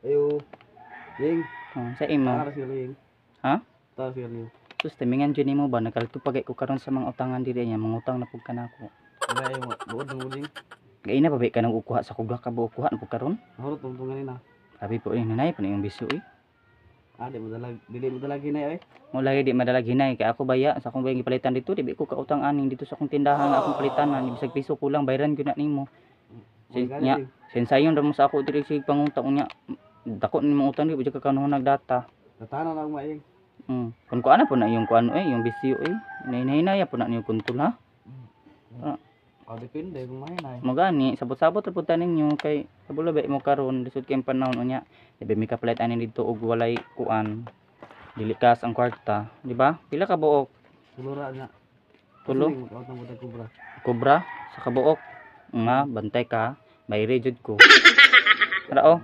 Ayo. Ling. Oh, sa imo. Tara siya ling. Ha? Tara siya ling. Sus timingan jud nimo ba nagkalto pagay ko karon sa mga utangan diri niya, mangutang na pud kanako. Wala ayo buod mo ling. Gay na babay ka nang ukuha sa kuga ka buok kuha pud karon. Mahurot tungtungan na. Sabi po nanay pa yung bisyo eh. Dili mo dala ginay Mo lagi di madalag hinay kay ako baya sa akong bayang gipalitan dito di ko ka utang aning dito sa akong tindahan na akong palitanan bisag piso kulang bayran gyud na nimo. Nya sensayon ra mo sa ako diri sig pangutang nya. Dako nimo utang di ka kanunag data. Tatana lang maing. Kun ko ana po na yung kuan yung bisyo hinay-hinay po na niyo kuntul ha. Depende kung mahinay. Magani sabot-sabot ra pud taninyo kay sabula ba mo karon lisod kay panahon unya. Dibe mi kapalit ani dito og walay kuan. Dili kas ang kwarta, di ba? Pila ka buok? Tulura nya. Tulo? Kubra. Kubra sa kabuok. Nga bantay ka, bayre jud ko. Ara oh.